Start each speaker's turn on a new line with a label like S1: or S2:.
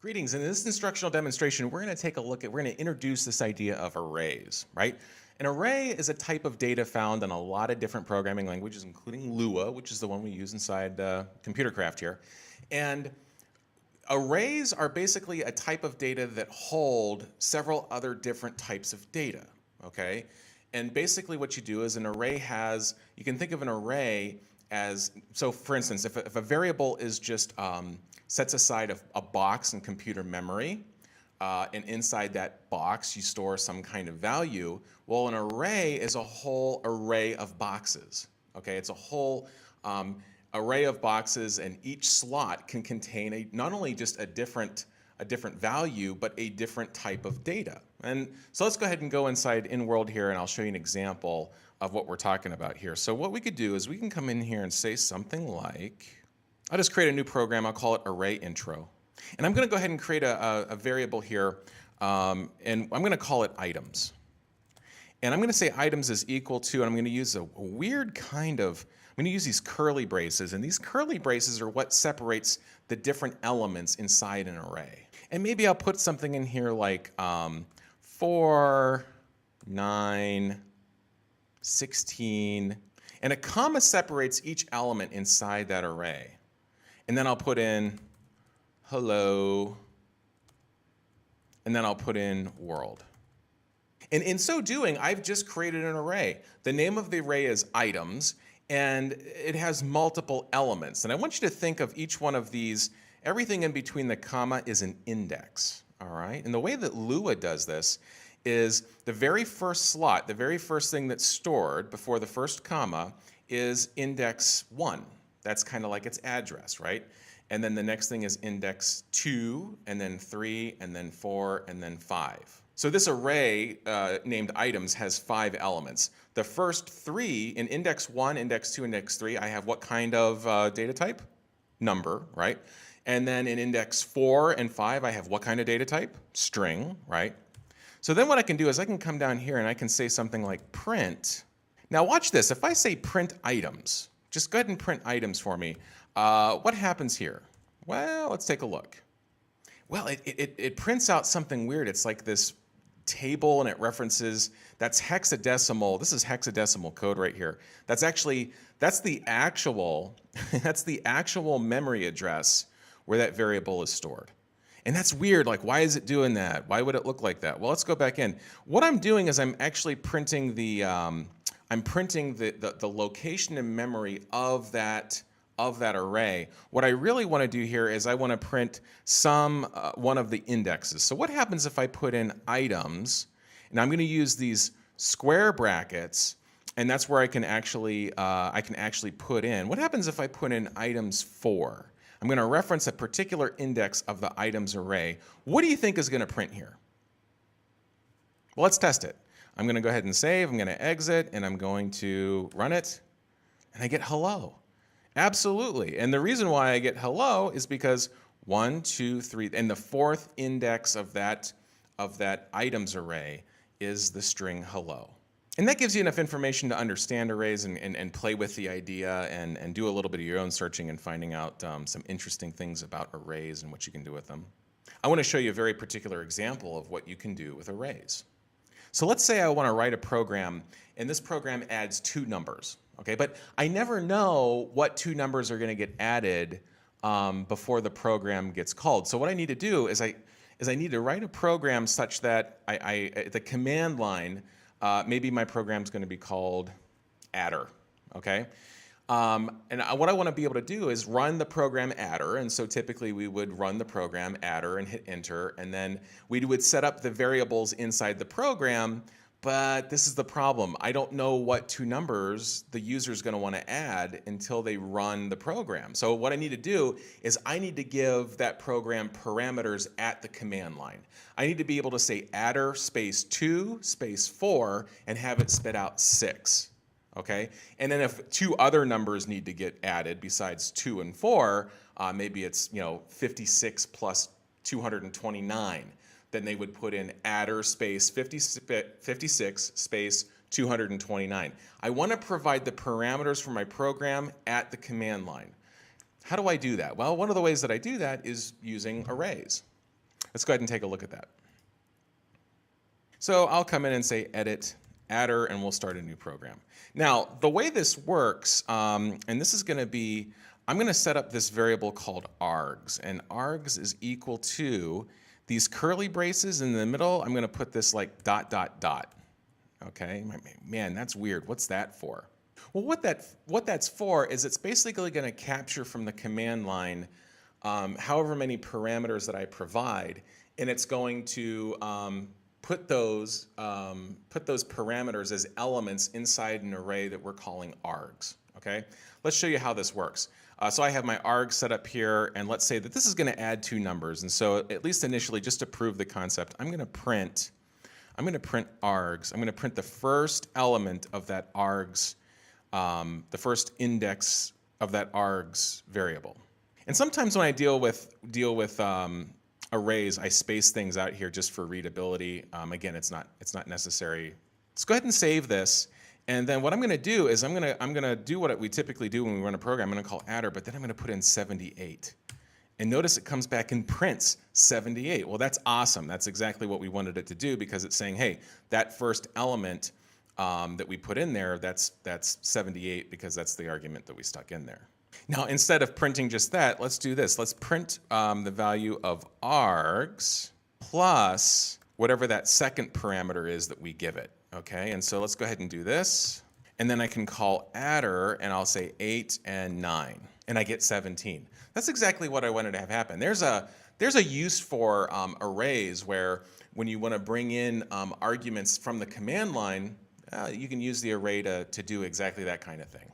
S1: Greetings. In this instructional demonstration, we're going to introduce this idea of arrays, right? An array is a type of data found in a lot of different programming languages, including Lua, which is the one we use inside Computercraft here. And arrays are basically a type of data that hold several other different types of data, okay? And basically what you do is an array has, you can think of an array as, so for instance, if a variable is just sets aside a box in computer memory, and inside that box you store some kind of value, well, an array is a whole array of boxes, okay? It's a whole array of boxes, and each slot can contain not only just a different value, but a different type of data. And so let's go ahead and go inside in-world here, and I'll show you an example of what we're talking about here. So what we could do is we can come in here and say something like, I'll just create a new program. I'll call it array intro. And I'm going to go ahead and create a variable here, and I'm going to call it items. And I'm going to say items is equal to, and I'm going to use a weird kind of, I'm going to use these curly braces, and these curly braces are what separates the different elements inside an array. And maybe I'll put something in here like 4, 9, 16, and a comma separates each element inside that array. And then I'll put in hello, and then I'll put in world. And in so doing, I've just created an array. The name of the array is items, and it has multiple elements. And I want you to think of each one of these, everything in between the comma is an index, all right? And the way that Lua does this is the very first slot, the very first thing that's stored before the first comma is index 1. That's kind of like its address, right? And then the next thing is index 2, and then 3, and then 4, and then 5. So this array named items has 5 elements. The first 3, in index 1, index 2, index 3, I have what kind of data type? Number, right? And then in index 4 and 5, I have what kind of data type? String, right? So then what I can do is I can come down here and I can say something like print. Now watch this. If I say print items, just go ahead and print items for me. What happens here? Well, let's take a look. Well, it prints out something weird. It's like this table, and it references, that's hexadecimal. This is hexadecimal code right here. That's the actual memory address where that variable is stored. And that's weird. Like, why is it doing that? Why would it look like that? Well, let's go back in. What I'm doing is I'm actually printing the location in memory of that array. What I really want to do here is I want to print one of the indexes. So what happens if I put in items, and I'm going to use these square brackets, and that's where I can actually put in. What happens if I put in items 4? I'm going to reference a particular index of the items array. What do you think is going to print here? Well, let's test it. I'm going to go ahead and save. I'm going to exit, and I'm going to run it, and I get hello. Absolutely. And the reason why I get hello is because 1, 2, 3, and the 4th index of that items array is the string hello. And that gives you enough information to understand arrays and play with the idea and do a little bit of your own searching and finding out some interesting things about arrays and what you can do with them. I want to show you a very particular example of what you can do with arrays. So let's say I want to write a program, and this program adds 2 numbers. Okay, but I never know what 2 numbers are going to get added before the program gets called. So what I need to do is I need to write a program such that the command line, maybe my program's going to be called adder. Okay, and what I want to be able to do is run the program adder. And so typically we would run the program adder and hit enter, and then we would set up the variables inside the program. But this is the problem. I don't know what 2 numbers the user is going to want to add until they run the program. So what I need to do is I need to give that program parameters at the command line. I need to be able to say adder space 2 space 4 and have it spit out 6. Okay? And then if 2 other numbers need to get added besides 2 and 4, maybe it's 56 plus 229. Then they would put in adder space 56 space 229. I want to provide the parameters for my program at the command line. How do I do that? Well, one of the ways that I do that is using arrays. Let's go ahead and take a look at that. So I'll come in and say edit adder, and we'll start a new program. Now, the way this works, and this is going to be, I'm going to set up this variable called args, and args is equal to these curly braces in the middle. I'm going to put this like dot, dot, dot. Okay, man, that's weird. What's that for? Well, what that's for is it's basically going to capture from the command line however many parameters that I provide, and it's going to put those parameters as elements inside an array that we're calling args. Okay, let's show you how this works. So I have my arg set up here, and let's say that this is going to add two numbers. And so at least initially, just to prove the concept, I'm going to print args. I'm going to print the first element of that args, the first index of that args variable. And sometimes when I deal with arrays, I space things out here just for readability. Again, it's not necessary. Let's go ahead and save this. And then what I'm going to do is I'm going to do what we typically do when we run a program. I'm going to call adder, but then I'm going to put in 78. And notice it comes back and prints 78. Well, that's awesome. That's exactly what we wanted it to do, because it's saying, hey, that first element that we put in there, that's 78, because that's the argument that we stuck in there. Now, instead of printing just that, let's do this. Let's print the value of args plus whatever that second parameter is that we give it. Okay, and so let's go ahead and do this. And then I can call adder, and I'll say 8 and 9, and I get 17. That's exactly what I wanted to have happen. There's a use for arrays where when you want to bring in arguments from the command line, you can use the array to do exactly that kind of thing.